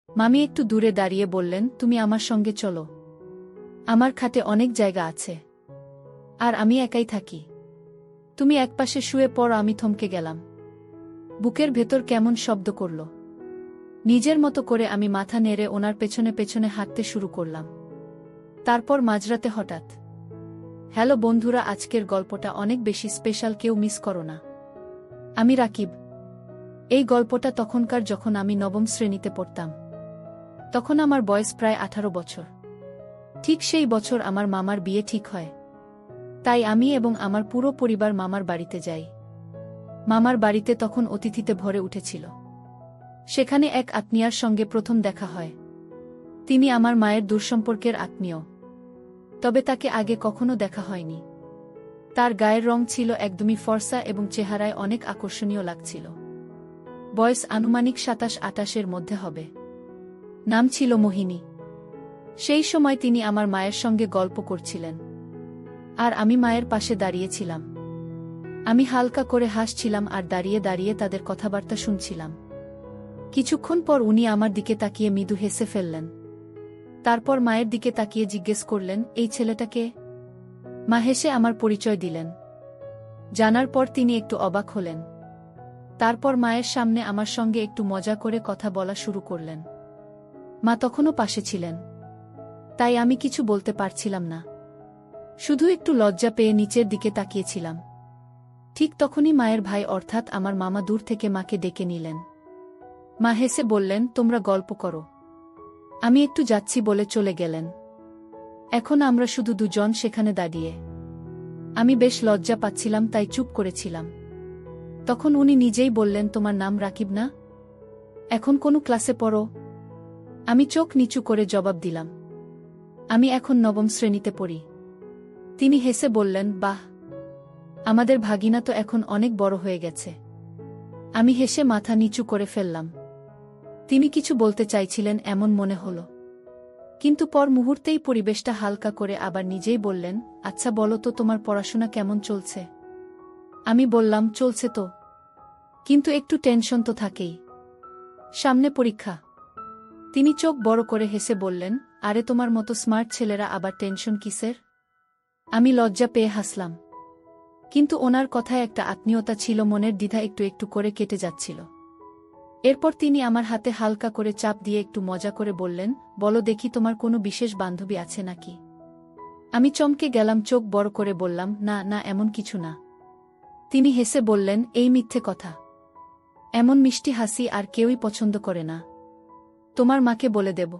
মামি একটু দূরে দাঁড়িয়ে বললেন, তুমি আমার সঙ্গে চলো। আমার খাটে অনেক জায়গা আছে। আর আমি একাই থাকি। তুমি একপাশে শুয়ে পড়ো। আমি থমকে গেলাম। বুকের ভেতর কেমন শব্দ করল। নিজের মতো করে আমি মাথা নেড়ে ওনার পেছনে পেছনে হাঁটতে শুরু করলাম। তারপর মাঝরাতে হঠাৎ, হ্যালো বন্ধুরা, আজকের গল্পটা অনেক বেশি স্পেশাল, কেউ মিস করো না। আমি রাকিব। এই গল্পটা তখনকার, যখন আমি নবম শ্রেণীতে পড়তাম। তখন আমার বয়স প্রায় 18 বছর। ঠিক সেই বছর আমার মামার বিয়ে ঠিক হয়। তাই আমি এবং আমার পুরো পরিবার মামার বাড়িতে যাই। মামার বাড়িতে তখন অতিথিতে ভরে উঠেছিল। সেখানে এক আত্মীয়ার সঙ্গে প্রথম দেখা হয়। তিনি আমার মায়ের দূরসম্পর্কের আত্মীয়। তবে তাকে আগে কখনো দেখা হয়নি। তার গায়ের রং ছিল একদমই ফর্সা এবং চেহারায় অনেক আকর্ষণীয় লাগছিল। বয়স আনুমানিক 27-28-এর মধ্যে হবে। নাম ছিল মোহিনী। সেই সময় তিনি আমার মায়ের সঙ্গে গল্প করছিলেন। আর আমি মায়ের পাশে দাঁড়িয়েছিলাম। আমি হালকা করে হাসছিলাম আর দাঁড়িয়ে দাঁড়িয়ে তাদের কথাবার্তা শুনছিলাম। কিছুক্ষণ পর উনি আমার দিকে তাকিয়ে মৃদু হেসে ফেললেন। তারপর মায়ের দিকে তাকিয়ে জিজ্ঞেস করলেন, এই ছেলেটাকে? মা হেসে আমার পরিচয় দিলেন। জানার পর তিনি একটু অবাক হলেন। তারপর মায়ের সামনে আমার সঙ্গে একটু মজা করে কথা বলা শুরু করলেন। মা তখনও পাশে ছিলেন। তাই আমি কিছু বলতে পারছিলাম না। শুধু একটু লজ্জা পেয়ে নিচের দিকে তাকিয়েছিলাম। ঠিক তখনই মায়ের ভাই অর্থাৎ আমার মামা দূর থেকে মাকে ডেকে নিলেন। মা হেসে বললেন, তোমরা গল্প করো, আমি একটু যাচ্ছি বলে চলে গেলেন। এখন আমরা শুধু দুজন সেখানে দাঁড়িয়ে। আমি বেশ লজ্জা পাচ্ছিলাম, তাই চুপ করেছিলাম। তখন উনি নিজেই বললেন, তোমার নাম রাকিব না? এখন কোন ক্লাসে পড়ো? আমি চোখ নিচু করে জবাব দিলাম, আমি এখন নবম শ্রেণীতে পড়ি। তিনি হেসে বললেন, বাহ, আমাদের ভাগিনা তো এখন অনেক বড় হয়ে গেছে। আমি হেসে মাথা নিচু করে ফেললাম। তিনি কিছু বলতে চাইছিলেন এমন মনে হলো। কিন্তু পর মুহূর্তেই পরিবেশটা হালকা করে আবার নিজেই বললেন, আচ্ছা বলো তো, তোমার পড়াশোনা কেমন চলছে? আমি বললাম, চলছে তো, কিন্তু একটু টেনশন তো থাকেই। সামনে পরীক্ষা। তিনি চোখ বড় করে হেসে বললেন, আরে তোমার মতো স্মার্ট ছেলেরা আবার টেনশন কিসের? আমি লজ্জা পেয়ে হাসলাম। কিন্তু ওনার কথায় একটা আত্মীয়তা ছিল, মনের দ্বিধা একটু একটু করে কেটে যাচ্ছিল। এরপর তিনি আমার হাতে হালকা করে চাপ দিয়ে একটু মজা করে বললেন, বলো দেখি, তোমার কোনো বিশেষ বান্ধবী আছে নাকি? আমি চমকে গেলাম, চোখ বড় করে বললাম, না না, এমন কিছু না। তিনি হেসে বললেন, এই মিথ্যে কথা। এমন মিষ্টি হাসি আর কেউই পছন্দ করে না। তোমার মাকে বলে দেব।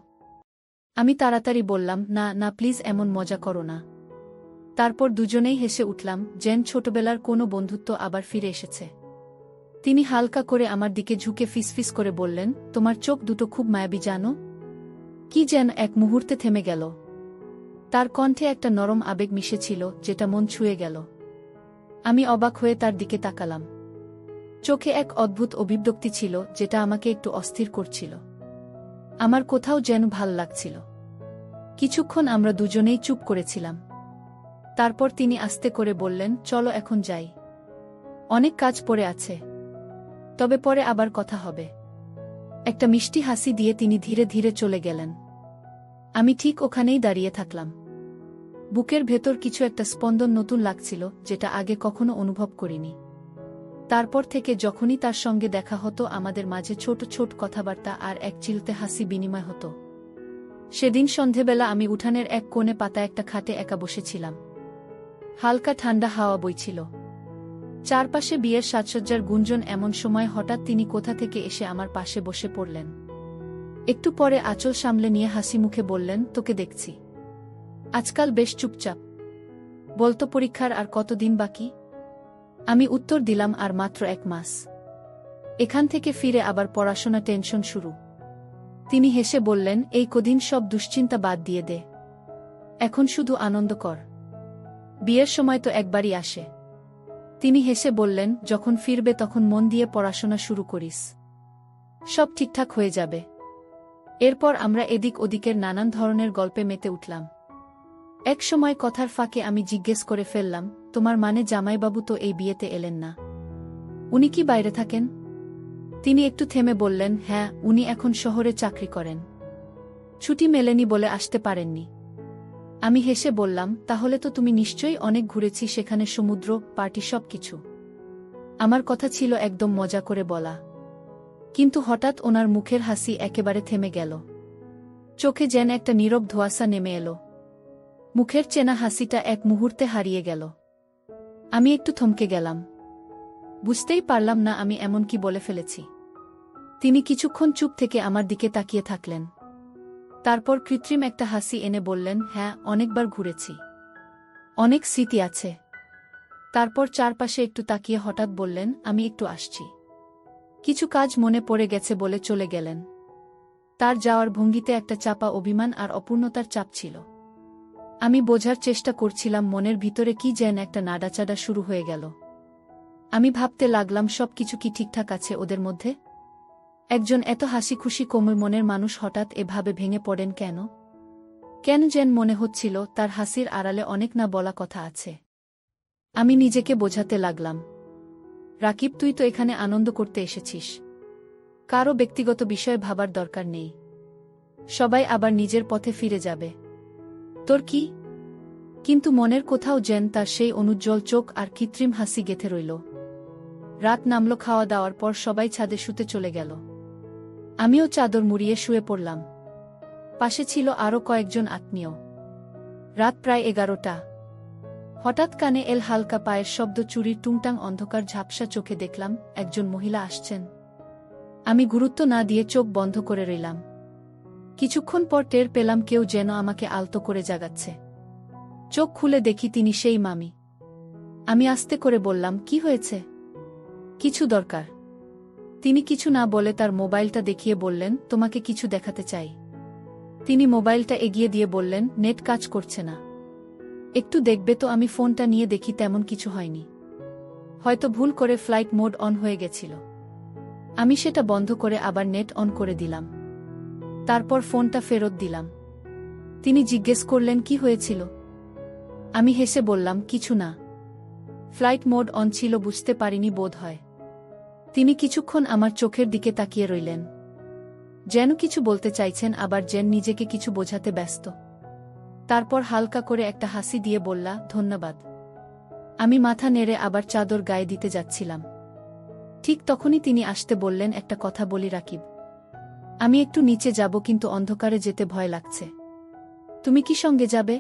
আমি তাড়াতাড়ি বললাম, না না প্লিজ, এমন মজা করো না। তারপর দুজনেই হেসে উঠলাম, যেন ছোটবেলার কোনো বন্ধুত্ব আবার ফিরে এসেছে। তিনি হালকা করে আমার দিকে ঝুঁকে ফিসফিস করে বললেন, তোমার চোখ দুটো খুব মায়াবী জানো? কি যেন এক মুহূর্তে থেমে গেল। তার কণ্ঠে একটা নরম আবেগ মিশেছিল, যেটা মন ছুঁয়ে গেল। আমি অবাক হয়ে তার দিকে তাকালাম। চোখে এক অদ্ভুত অভিব্যক্তি ছিল, যেটা আমাকে একটু অস্থির করছিল। আমার কোথাও যেন ভাল লাগছিল। কিছুক্ষণ আমরা দুজনেই চুপ করেছিলাম। তারপর তিনি আস্তে করে বললেন, চলো এখন যাই। অনেক কাজ পড়ে আছে। তবে পরে আবার কথা হবে। একটা মিষ্টি হাসি দিয়ে তিনি ধীরে ধীরে চলে গেলেন। আমি ঠিক ওখানেই দাঁড়িয়ে থাকলাম। বুকের ভেতর কিছু একটা স্পন্দন নতুন লাগছিল, যেটা আগে কখনো অনুভব করিনি। তারপর থেকে যখনই তার সঙ্গে দেখা হতো, আমাদের মাঝে ছোট ছোট কথাবার্তা আর এক চিলতে হাসি বিনিময় হতো। সেদিন সন্ধেবেলা আমি উঠানের এক কোণে পাতা একটা খাটে একা বসেছিলাম। হালকা ঠান্ডা হাওয়া বইছিল। চারপাশে বিয়ের সাজসজ্জার গুঞ্জন। এমন সময় হঠাৎ তিনি কোথা থেকে এসে আমার পাশে বসে পড়লেন। একটু পরে আঁচল সামলে নিয়ে হাসি মুখে বললেন, তোকে দেখছি আজকাল বেশ চুপচাপ। বলতো, পরীক্ষার আর কতদিন বাকি? আমি উত্তর দিলাম, আর মাত্র 1 মাস। এখান থেকে ফিরে আবার পড়াশোনা, টেনশন শুরু। তিনি হেসে বললেন, এই কদিন সব দুশ্চিন্তা বাদ দিয়ে দে। এখন শুধু আনন্দ কর। বিয়ের সময় তো একবারই আসে। তিনি হেসে বললেন, যখন ফিরবে তখন মন দিয়ে পড়াশোনা শুরু করিস। সব ঠিকঠাক হয়ে যাবে। এরপর আমরা এদিক ওদিকের নানান ধরনের গল্পে মেতে উঠলাম। এক সময় কথার ফাঁকে আমি জিজ্ঞেস করে ফেললাম, তোমার মানে জামাইবাবু তো এই বিয়েতে এলেন না? উনি কি বাইরে থাকেন? তিনি একটু থেমে বললেন, হ্যাঁ, উনি এখন শহরে চাকরি করেন। ছুটি মেলেনি বলে আসতে পারেননি। আমি হেসে বললাম, তাহলে তো তুমি নিশ্চয়ই অনেক ঘুরেছি, সেখানে সমুদ্র, পার্টি, সব কিছু। আমার কথা ছিল একদম মজা করে বলা। কিন্তু হঠাৎ ওনার মুখের হাসি একেবারে থেমে গেল। চোখে যেন একটা নীরব ধোঁয়াশা নেমে এলো। মুখের চেনা হাসিটা এক মুহূর্তে হারিয়ে গেল। আমি একটু থমকে গেলাম। বুঝতেই পারলাম না আমি এমন কি বলে ফেলেছি। তিনি কিছুক্ষণ চুপ থেকে আমার দিকে তাকিয়ে থাকলেন। তারপর কৃত্রিম একটা হাসি এনে বললেন, হ্যাঁ, অনেকবার ঘুরেছি। অনেক স্মৃতি আছে। তারপর চারপাশে একটু তাকিয়ে হঠাৎ বললেন, আমি একটু আসছি। কিছু কাজ মনে পড়ে গেছে বলে চলে গেলেন। তার যাওয়ার ভঙ্গিতে একটা চাপা অভিমান আর অপূর্ণতার চাপ ছিল। আমি বোঝার চেষ্টা করছিলাম মনের ভিতরে কি যেন একটা নাড়াচাড়া শুরু হয়ে গেল। আমি ভাবতে লাগলাম সবকিছু কি ঠিকঠাক আছে ওদের মধ্যে। একজন এত হাসি খুশি কোমল মনের মানুষ হঠাৎ এভাবে ভেঙে পড়েন কেন? কেন যেন মনে হচ্ছিল তার হাসির আড়ালে অনেক না বলা কথা আছে। আমি নিজেকে বোঝাতে লাগলাম, রাকিব, তুই তো এখানে আনন্দ করতে এসেছিস। কারও ব্যক্তিগত বিষয়ে ভাবার দরকার নেই। সবাই আবার নিজের পথে ফিরে যাবে। তোর কি? কিন্তু মনের কোথাও যেন তার সেই অনুজ্জ্বল চোখ আর কৃত্রিম হাসি গেঁথে রইল। রাত নামল, খাওয়া দাওয়ার পর সবাই ছাদে শুতে চলে গেল। আমিও চাদর মুড়িয়ে শুয়ে পড়লাম। পাশে ছিল আরও কয়েকজন আত্মীয়। রাত প্রায় 11টা। হঠাৎ কানে এল হালকা পায়ের শব্দ, চুরির টুংটাং। অন্ধকার ঝাপসা চোখে দেখলাম একজন মহিলা আসছেন। আমি গুরুত্ব না দিয়ে চোখ বন্ধ করে রইলাম। কিছুক্ষণ পর টের পেলাম কেউ যেন আমাকে আলতো করে জাগাচ্ছে। চোখ খুলে দেখি তিনি সেই মামি। আমি আস্তে করে বললাম, কি হয়েছে? কিছু দরকার? তিনি কিছু না বলে তার মোবাইলটা দেখিয়ে বললেন, তোমাকে কিছু দেখাতে চাই। তিনি মোবাইলটা এগিয়ে দিয়ে বললেন, নেট কাজ করছে না। একটু দেখবে তো? আমি ফোনটা নিয়ে দেখি তেমন কিছু হয়নি। হয়তো ভুল করে ফ্লাইট মোড অন হয়ে গেছিল। আমি সেটা বন্ধ করে আবার নেট অন করে দিলাম। তারপর ফোনটা ফেরত দিলাম। তিনি জিজ্ঞেস করলেন, কি হয়েছিল? আমি হেসে বললাম, কিছু না। ফ্লাইট মোড অন ছিল, বুঝতে পারিনি বোধ হয়। তিনি কিছুক্ষণ আমার চোখের দিকে তাকিয়ে রইলেন, যেন কিছু বলতে চাইছেন, আবার যেন নিজেকে কিছু বোঝাতে ব্যস্ত। তারপর হালকা করে একটা হাসি দিয়ে বললা, ধন্যবাদ। আমি মাথা নেড়ে আবার চাদর গায়ে দিতে যাচ্ছিলাম। ঠিক তখনই তিনি আসতে বললেন, একটা কথা বলি রাকিব, আমি একটু নিচে যাব, কিন্তু অন্ধকারে যেতে ভয় লাগছে। তুমি কি সঙ্গে যাবে?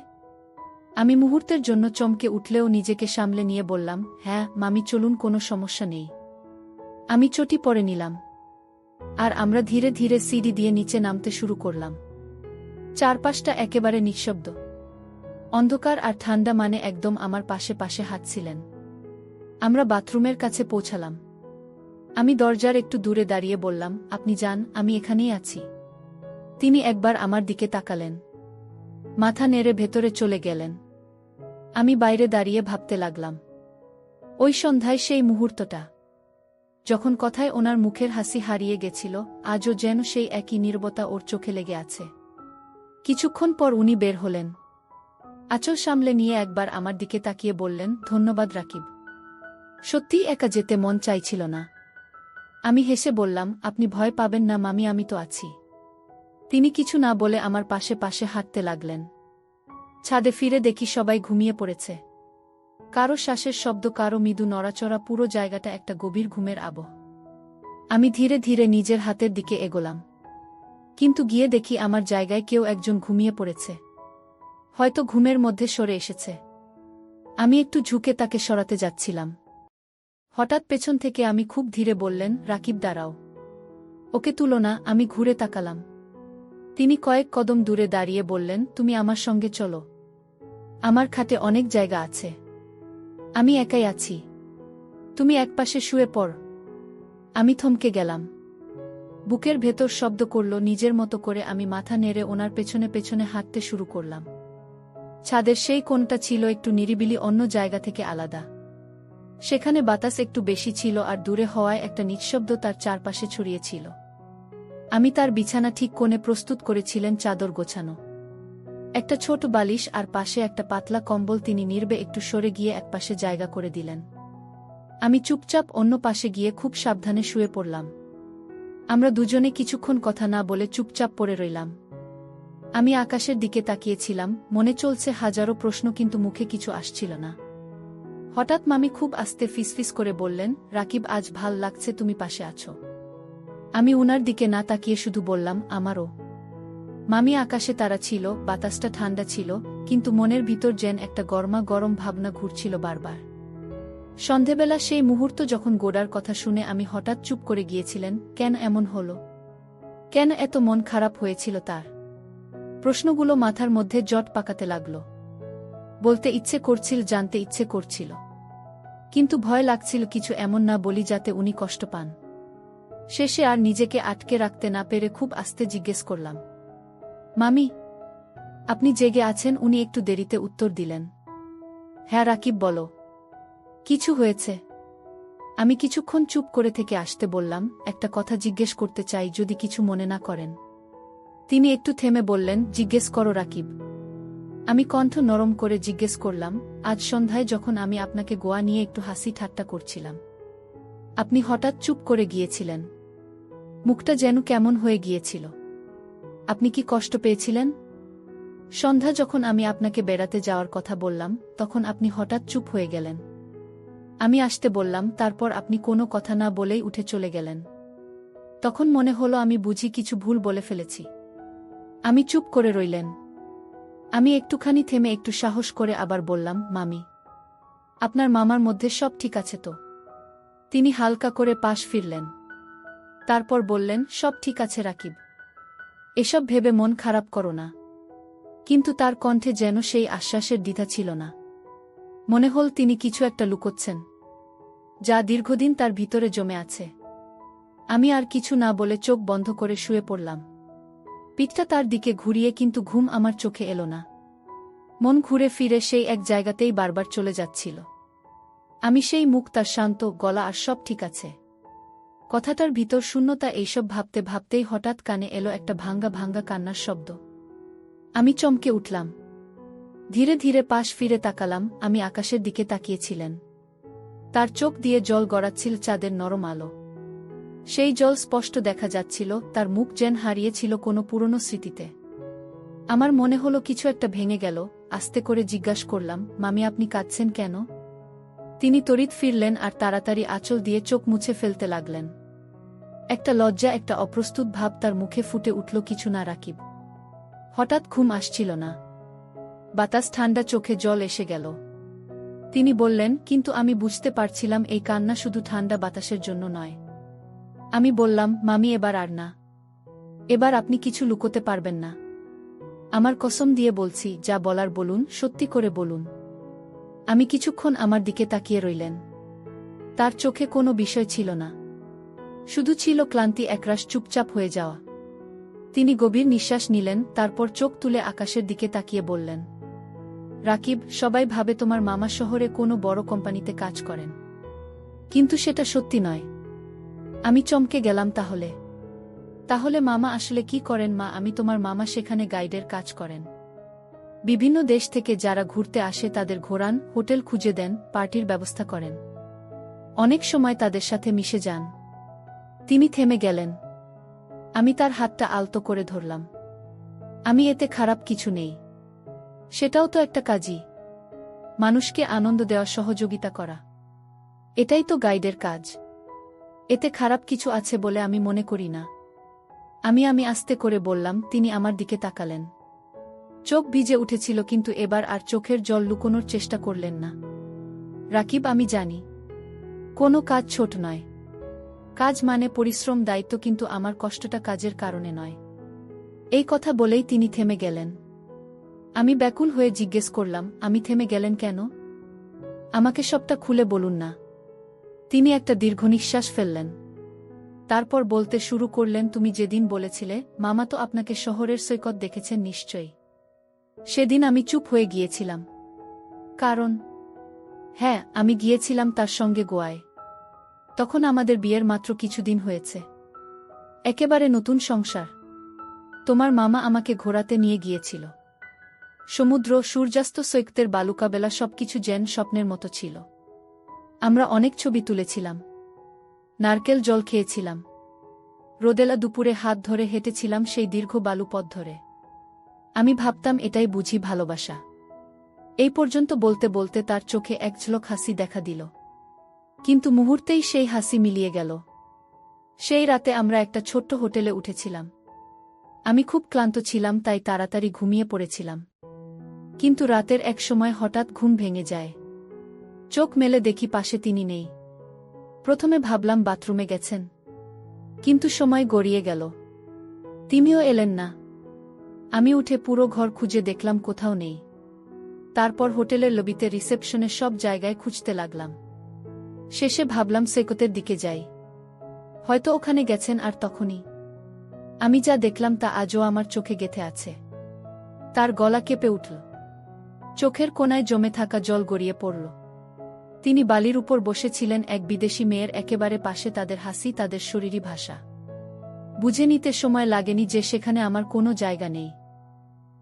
আমি মুহূর্তের জন্য চমকে উঠলেও নিজেকে সামলে নিয়ে বললাম, হ্যাঁ মামি, চলুন, কোনো সমস্যা নেই। আমি চটি পরে নিলাম। আর আমরা ধীরে ধীরে সিঁড়ি দিয়ে নিচে নামতে শুরু করলাম। চারপাশটা একেবারে নিঃশব্দ। অন্ধকার আর ঠান্ডা, মানে একদম আমার পাশে পাশে হাঁটছিলেন। আমরা বাথরুমের কাছে পৌঁছালাম। আমি দরজার একটু দূরে দাঁড়িয়ে বললাম, আপনি যান, আমি এখানেই আছি। তিনি একবার আমার দিকে তাকালেন, মাথা নেড়ে ভেতরে চলে গেলেন। আমি বাইরে দাঁড়িয়ে ভাবতে লাগলাম, ওই সন্ধ্যায় সেই মুহূর্তটা যখন কথায় ওনার মুখের হাসি হারিয়ে গেছিল, আজও যেন সেই একই নীরবতা ওর চোখে লেগে আছে। কিছুক্ষণ পর উনি বের হলেন। আঁচল সামলে নিয়ে একবার আমার দিকে তাকিয়ে বললেন, ধন্যবাদ রাকিব, সত্যিই একা যেতে মন চাইছিল না। আমি হেসে বললাম, আপনি ভয় পাবেন না মামি, আমি তো আছি। তিনি কিছু না বলে আমার পাশে পাশে হাঁটতে লাগলেন। ছাদে ফিরে দেখি সবাই ঘুমিয়ে পড়েছে। কারো শ্বাসের শব্দ, কারো মৃদু নড়াচড়া, পুরো জায়গাটা একটা গভীর ঘুমের আবহ। আমি ধীরে ধীরে নিজের হাতের দিকে এগোলাম, কিন্তু গিয়ে দেখি আমার জায়গায় কেউ একজন ঘুমিয়ে পড়েছে। হয়তো ঘুমের মধ্যে সরে এসেছে। আমি একটু ঝুঁকে তাকে সরাতে যাচ্ছিলাম। হঠাৎ পেছন থেকে আমি খুব ধীরে বললেন, রাকিব, দাঁড়াও, ওকে তুলো না। আমি ঘুরে তাকালাম। তিনি কয়েক কদম দূরে দাঁড়িয়ে বললেন, তুমি আমার সঙ্গে চলো। আমার খাটে অনেক জায়গা আছে। আমি একাই আছি। তুমি একপাশে শুয়ে পড়। আমি থমকে গেলাম। বুকের ভেতর শব্দ করল নিজের মতো করে। আমি মাথা নেড়ে ওনার পেছনে পেছনে হাঁটতে শুরু করলাম। ছাদের সেই কোণটা ছিল একটু নিরিবিলি, অন্য জায়গা থেকে আলাদা। সেখানে বাতাস একটু বেশি ছিল, আর দূরে হওয়ায় একটা নিঃশব্দ তার চারপাশে ছড়িয়েছিল। আমি তার বিছানা ঠিক কোণে প্রস্তুত করেছিলেন, চাদর গোছানো, একটা ছোট বালিশ আর পাশে একটা পাতলা কম্বল। তিনি নীরবে একটু সরে গিয়ে একপাশে জায়গা করে দিলেন। আমি চুপচাপ অন্য পাশে গিয়ে খুব সাবধানে শুয়ে পড়লাম। আমরা দুজনে কিছুক্ষণ কথা না বলে চুপচাপ পড়ে রইলাম। আমি আকাশের দিকে তাকিয়েছিলাম, মনে চলছে হাজারো প্রশ্ন, কিন্তু মুখে কিছু আসছিল না। হঠাৎ মামি খুব আস্তে ফিসফিস করে বললেন, রাকিব, আজ ভাল লাগছে, তুমি পাশে আছো। আমি উনার দিকে না তাকিয়ে শুধু বললাম, আমারও। মামি, আকাশে তারা ছিল, বাতাসটা ঠান্ডা ছিল, কিন্তু মনের ভিতর যেন একটা গরমা গরম ভাবনা ঘুরছিল বারবার। সন্ধেবেলা সেই মুহূর্ত যখন গোডার কথা শুনে আমি হঠাৎ চুপ করে গিয়েছিলেন, কেন এমন হলো? কেন এত মন খারাপ হয়েছিল তার? প্রশ্নগুলো মাথার মধ্যে জট পাকাতে লাগল। বলতে ইচ্ছে করছিল, জানতে ইচ্ছে করছিল, কিন্তু ভয় লাগছিল কিছু এমন না বলি যাতে উনি কষ্ট পান। শেষে আর নিজেকে আটকে রাখতে না পেরে খুব আস্তে জিজ্ঞেস করলাম, মামি, আপনি জেগে আছেন? উনি একটু দেরিতে উত্তর দিলেন, হ্যাঁ রাকিব, বলো, কিছু হয়েছে? আমি কিছুক্ষণ চুপ করে থেকে আসতে বললাম, একটা কথা জিজ্ঞেস করতে চাই, যদি কিছু মনে না করেন। তিনি একটু থেমে বললেন, জিজ্ঞেস করো রাকিব। আমি কণ্ঠ নরম করে জিজ্ঞেস করলাম, আজ সন্ধ্যায় যখন আমি আপনাকে গোয়া নিয়ে একটু হাসি ঠাট্টা করছিলাম, আপনি হঠাৎ চুপ করে গিয়েছিলেন। মুখটা যেন কেমন হয়ে গিয়েছিল। আপনি কি কষ্ট পেয়েছিলেন? সন্ধ্যা যখন আমি আপনাকে বেড়াতে যাওয়ার কথা বললাম, তখন আপনি হঠাৎ চুপ হয়ে গেলেন। আমি আসতে বললাম, তারপর আপনি কোনো কথা না বলেই উঠে চলে গেলেন। তখন মনে হলো আমি বুঝি কিছু ভুল বলে ফেলেছি। আমি চুপ করে রইলেন। আমি একটুখানি থেমে একটু সাহস করে আবার বললাম, মামি, আপনার মামার মধ্যে সব ঠিক আছে তো? তিনি হালকা করে পাশ ফিরলেন। তারপর বললেন, সব ঠিক আছে রাকিব, এসব ভেবে মন খারাপ করো না। কিন্তু তার কণ্ঠে যেন সেই আশ্বাসের দ্বিধা ছিল না। মনে হল তিনি কিছু একটা লুকোচ্ছেন, যা দীর্ঘদিন তার ভিতরে জমে আছে। আমি আর কিছু না বলে চোখ বন্ধ করে শুয়ে পড়লাম। পিঠটা তার দিকে ঘুরিয়ে, কিন্তু ঘুম আমার চোখে এলো না। মন ঘুরে ফিরে সেই এক জায়গাতেই বারবার চলে যাচ্ছিল। আমি সেই মুখ, তার শান্ত গলা, আর সব ঠিক আছে কথাটার ভিতর শূন্যতা। এইসব ভাবতে ভাবতেই হঠাৎ কানে এলো একটা ভাঙ্গা ভাঙ্গা কান্নার শব্দ। আমি চমকে উঠলাম। ধীরে ধীরে পাশ ফিরে তাকালাম। আমি আকাশের দিকে তাকিয়েছিলেন। তার চোখ দিয়ে জল গড়াচ্ছিল চাঁদের নরম আলো। সেই জল স্পষ্ট দেখা যাচ্ছিল। তার মুখ যেন হারিয়েছিল কোনো পুরনো স্মৃতিতে। আমার মনে হলো কিছু একটা ভেঙে গেল। আস্তে করে জিজ্ঞাসা করলাম, মামি, আপনি কাঁদছেন কেন? তিনি তড়িৎ ফিরলেন আর তাড়াতাড়ি আঁচল দিয়ে চোখ মুছে ফেলতে লাগলেন। একটা লজ্জা, একটা অপ্রস্তুত ভাব তার মুখে ফুটে উঠল। কিছু না রাকিব। হঠাৎ ঘুম আসছিল না। বাতাস ঠান্ডা, চোখে জল এসে গেল। তিনি বললেন, কিন্তু আমি বুঝতে পারছিলাম এই কান্না শুধু ঠান্ডা বাতাসের জন্য নয়। আমি বললাম, মামি, এবার আর না। এবার আপনি কিছু লুকোতে পারবেন না। আমার কসম দিয়ে বলছি, যা বলার বলুন, সত্যি করে বলুন। আমি কিছুক্ষণ আমার দিকে তাকিয়ে রইলেন। তার চোখে কোনো বিষয় ছিল না, শুধু ছিল ক্লান্তি, একরাশ চুপচাপ হয়ে যাওয়া। তিনি গভীর নিঃশ্বাস নিলেন, তারপর চোখ তুলে আকাশের দিকে তাকিয়ে বললেন, রাকিব, সবাই ভাবে তোমার মামা শহরে কোনো বড় কোম্পানিতে কাজ করেন, কিন্তু সেটা সত্যি নয়। আমি চমকে গেলাম। তাহলে মামা আসলে কি করেন? মা, আমি তোমার মামা সেখানে গাইডের কাজ করেন। বিভিন্ন দেশ থেকে যারা ঘুরতে আসে তাদের ঘোরান, হোটেল খুঁজে দেন, পার্টির ব্যবস্থা করেন। অনেক সময় তাদের সাথে মিশে যান। তিনি থেমে গেলেন। আমি তার হাতটা আলতো করে ধরলাম। আমি এতে খারাপ কিছু নেই। সেটাও তো একটা কাজই, মানুষকে আনন্দ দেওয়া, সহযোগিতা করা। এটাই তো গাইডের কাজ। এতে খারাপ কিছু আছে বলে আমি মনে করি না। আমি আস্তে করে বললাম। তিনি আমার দিকে তাকালেন। চোখ ভিজে উঠেছিল, কিন্তু এবার আর চোখের জল লুকোনোর চেষ্টা করলেন না। রাকিব, আমি জানি কোনো কাজ ছোট নয়। কাজ মানে পরিশ্রম, দায়িত্ব, কিন্তু আমার কষ্টটা কাজের কারণে নয়। এই কথা বলেই তিনি থেমে গেলেন। আমি ব্যাকুল হয়ে জিজ্ঞেস করলাম, আমি থেমে গেলেন কেন? আমাকে সবটা খুলে বলুন না। তিনি একটা দীর্ঘ নিঃশ্বাস ফেললেন। তারপর বলতে শুরু করলেন, তুমি যেদিন বলেছিলে মামা তো আপনাকে শহরের সৈকত দেখেছেন নিশ্চয়ই, সেদিন আমি চুপ হয়ে গিয়েছিলাম। কারণ হ্যাঁ, আমি গিয়েছিলাম তার সঙ্গে গোয়ায়। তখন আমাদের বিয়ের মাত্র কিছুদিন হয়েছে, একেবারে নতুন সংসার। তোমার মামা আমাকে ঘোরাতে নিয়ে গিয়েছিল। সমুদ্র, সূর্যাস্ত, সৈকতের বালুকাবেলা, সবকিছু যেন স্বপ্নের মতো ছিল। আমরা অনেক ছবি তুলেছিলাম, নারকেল জল খেয়েছিলাম, রোদেলা দুপুরে হাত ধরে হেঁটেছিলাম সেই দীর্ঘ বালু পথ ধরে। আমি ভাবতাম এটাই বুঝি ভালোবাসা। এই পর্যন্ত বলতে বলতে তার চোখে এক ঝলক হাসি দেখা দিল। কিন্তু মুহূর্তেই সেই হাসি মিলিয়ে গেল। সেই রাতে আমরা একটা ছোট্ট হোটেলে উঠেছিলাম। আমি খুব ক্লান্ত ছিলাম, তাই তাড়াতাড়ি ঘুমিয়ে পড়েছিলাম। কিন্তু রাতের এক সময় হঠাৎ ঘুম ভেঙে যায়। চোখ মেলে দেখি পাশে তিনি নেই। প্রথমে ভাবলাম বাথরুমে গেছেন, কিন্তু সময় গড়িয়ে গেল, তিনিও এলেন না। আমি উঠে পুরো ঘর খুঁজে দেখলাম, কোথাও নেই। তারপর হোটেলের লবিতে, রিসেপশনের সব জায়গায় খুঁজতে লাগলাম। শেষে ভাবলাম সৈকতের দিকে যাই, হয়তো ওখানে গেছেন। আর তখনই আমি যা দেখলাম তা আজও আমার চোখে গেঁথে আছে। তার গলা কেঁপে উঠল, চোখের কোণায় জমে থাকা জল গড়িয়ে পড়ল। তিনি বালির উপর বসেছিলেন, এক বিদেশি মেয়ের একেবারে পাশে, তাদের হাসি, তাদের শরীরী ভাষা। বুঝে নিতে সময় লাগেনি যে সেখানে আমার কোনো জায়গা নেই।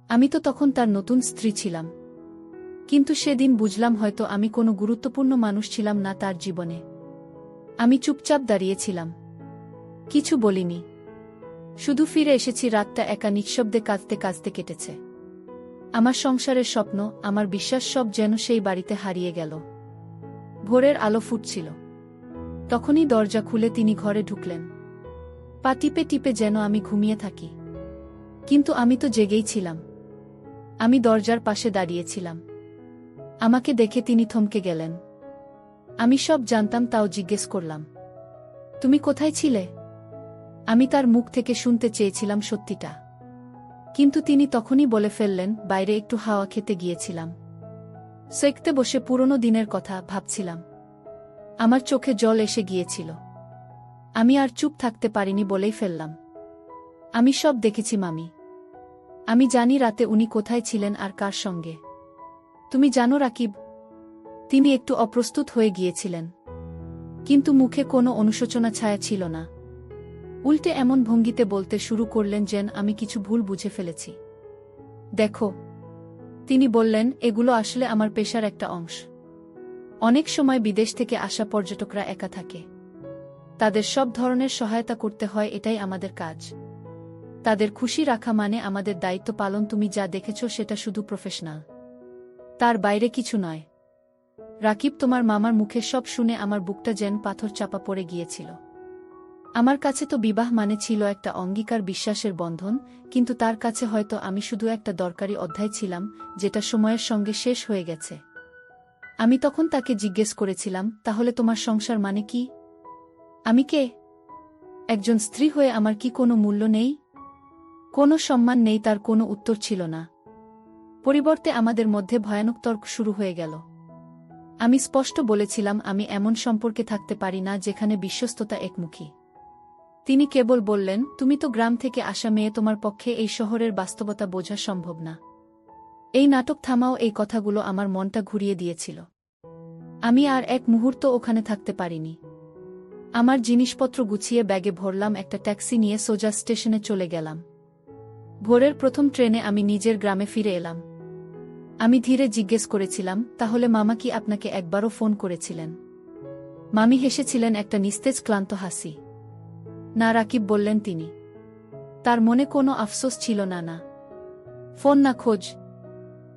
আমি তো তখন তার নতুন স্ত্রী ছিলাম। কিন্তু সেদিন বুঝলাম হয়তো আমি কোনো গুরুত্বপূর্ণ মানুষ ছিলাম না তার জীবনে। আমি চুপচাপ দাঁড়িয়েছিলাম, কিছু বলিনি। শুধু ফিরে এসেছি। রাতটা একা নিঃশব্দে কাঁদতে কাঁদতে কেটেছে। আমার সংসারের স্বপ্ন, আমার বিশ্বাস, সব যেন সেই বাড়িতে হারিয়ে গেল। ভোরের আলো ফুটছিল, তখনই দরজা খুলে তিনি ঘরে ঢুকলেন। পা টিপে টিপে যেন আমি ঘুমিয়ে থাকি, কিন্তু আমি তো জেগেই ছিলাম। আমি দরজার পাশে দাঁড়িয়েছিলাম। আমাকে দেখে তিনি থমকে গেলেন। আমি সব জানতাম, তাও জিজ্ঞেস করলাম, তুমি কোথায় ছিলে? আমি তার মুখ থেকে শুনতে চেয়েছিলাম সত্যিটা, কিন্তু তিনি তখনই বলে ফেললেন, বাইরে একটু হাওয়া খেতে গিয়েছিলাম। সেকতে বসে পুরনো দিনের কথা ভাবছিলাম। আমার চোখে জল এসে গিয়েছিল। আমি আর চুপ থাকতে পারিনি, বলেই ফেললাম, আমি সব দেখেছি মামি। আমি জানি রাতে উনি কোথায় ছিলেন আর কার সঙ্গে। তুমি জানো রাকিব? তিনি একটু অপ্রস্তুত হয়ে গিয়েছিলেন, কিন্তু মুখে কোনো অনুশোচনা ছায়া ছিল না। উল্টে এমন ভঙ্গিতে বলতে শুরু করলেন যেন আমি কিছু ভুল বুঝে ফেলেছি। দেখো, তিনি বললেন, এগুলো আসলে আমার পেশার একটা অংশ। অনেক সময় বিদেশ থেকে আসা পর্যটকরা একা থাকে। তাদের সব ধরনের সহায়তা করতে হয়, এটাই আমাদের কাজ। তাদের খুশি রাখা মানে আমাদের দায়িত্ব পালন। তুমি যা দেখেছ সেটা শুধু প্রফেশনাল, তার বাইরে কিছু নয়। রাকিব, তোমার মামার মুখে সব শুনে আমার বুকটা যেন পাথর চাপা পড়ে গিয়েছিল। আমার কাছে তো বিবাহ মানে ছিল একটা অঙ্গীকার, বিশ্বাসের বন্ধন, কিন্তু তার কাছে হয়তো আমি শুধু একটা দরকারি অধ্যায় ছিলাম, যেটা সময়ের সঙ্গে শেষ হয়ে গেছে। আমি তখন তাকে জিজ্ঞেস করেছিলাম, তাহলে তোমার সংসার মানে কি? আমি কে? একজন স্ত্রী হয়ে আমার কি কোনো মূল্য নেই? কোনো সম্মান নেই? তার কোনো উত্তর ছিল না। পরিবর্তে আমাদের মধ্যে ভয়ানক তর্ক শুরু হয়ে গেল। আমি স্পষ্ট বলেছিলাম, আমি এমন সম্পর্কে থাকতে পারি না যেখানে বিশ্বস্ততা একমুখী। তিনি কেবল বললেন, তুমি তো গ্রাম থেকে আসা মেয়ে, তোমার পক্ষে এই শহরের বাস্তবতা বোঝা সম্ভব না। এই নাটক থামাও। এই কথাগুলো আমার মনটা ঘুরিয়ে দিয়েছিল। আমি আর এক মুহূর্ত ওখানে থাকতে পারিনি। আমার জিনিসপত্র গুছিয়ে ব্যাগে ভরলাম, একটা ট্যাক্সি নিয়ে সোজা স্টেশনে চলে গেলাম। ভোরের প্রথম ট্রেনে আমি নিজের গ্রামে ফিরে এলাম। আমি ধীরে জিজ্ঞেস করেছিলাম, তাহলে মামা কি আপনাকে একবারও ফোন করেছিলেন? মামি হেসেছিলেন, একটা নিস্তেজ ক্লান্ত হাসি। না, রাকিব বললেন তিনি। তার মনে কোনো আফসোস ছিল না। না ফোন, না খোঁজ,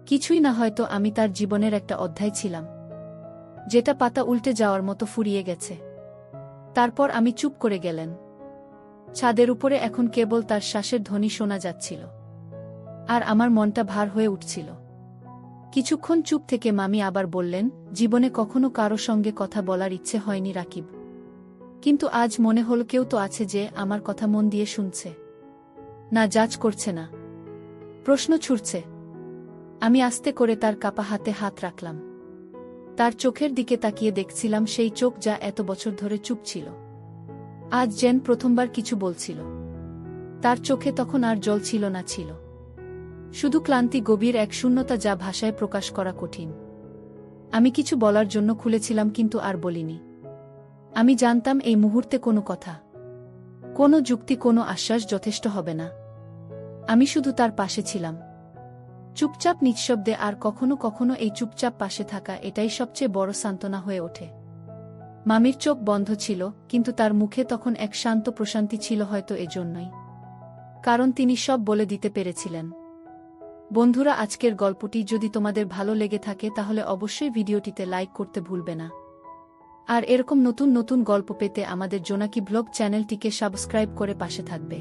কিছুই না। হয়তো আমি তার জীবনের একটা অধ্যায় ছিলাম, যেটা পাতা উল্টে যাওয়ার মতো ফুরিয়ে গেছে। তারপর আমি চুপ করে গেলেন। ছাদের উপরে এখন কেবল তার শ্বাসের ধ্বনি শোনা যাচ্ছিল, আর আমার মনটা ভার হয়ে উঠছিল। কিছুক্ষণ চুপ থেকে মামি আবার বললেন, জীবনে কখনো কারো সঙ্গে কথা বলার ইচ্ছে হয়নি রাকিব, কিন্তু আজ মনে হল কেউ তো আছে যে আমার কথা মন দিয়ে শুনছে, না জাজ করছে, না প্রশ্ন ছুড়ছে। আমি আস্তে করে তার কাপা হাতে হাত রাখলাম। তার চোখের দিকে তাকিয়ে দেখছিলাম, সেই চোখ যা এত বছর ধরে চুপ ছিল, আজ যেন প্রথমবার কিছু বলছিল। তার চোখে তখন আর জল ছিল না, ছিল শুধু ক্লান্তি, গভীর এক শূন্যতা যা ভাষায় প্রকাশ করা কঠিন। আমি কিছু বলার জন্য খুলেছিলাম, কিন্তু আর বলিনি। আমি জানতাম এই মুহূর্তে কোনো কথা, কোনো যুক্তি, কোনো আশ্বাস যথেষ্ট হবে না। আমি শুধু তার পাশে ছিলাম, চুপচাপ, নিঃশব্দে। আর কখনো কখনো এই চুপচাপ পাশে থাকা, এটাই সবচেয়ে বড় সান্ত্বনা হয়ে ওঠে। মামির চোখ বন্ধ ছিল, কিন্তু তার মুখে তখন এক শান্ত প্রশান্তি ছিল, হয়তো এজন্যই কারণ তিনি সব বলে দিতে পেরেছিলেন। বন্ধুরা, আজকের গল্পটি যদি তোমাদের ভালো লেগে থাকে তাহলে অবশ্যই ভিডিওটিতে লাইক করতে ভুলবে না। আর এরকম নতুন নতুন গল্প পেতে আমাদের জোনাকি ব্লগ চ্যানেলটিকে সাবস্ক্রাইব করে পাশে থাকবে।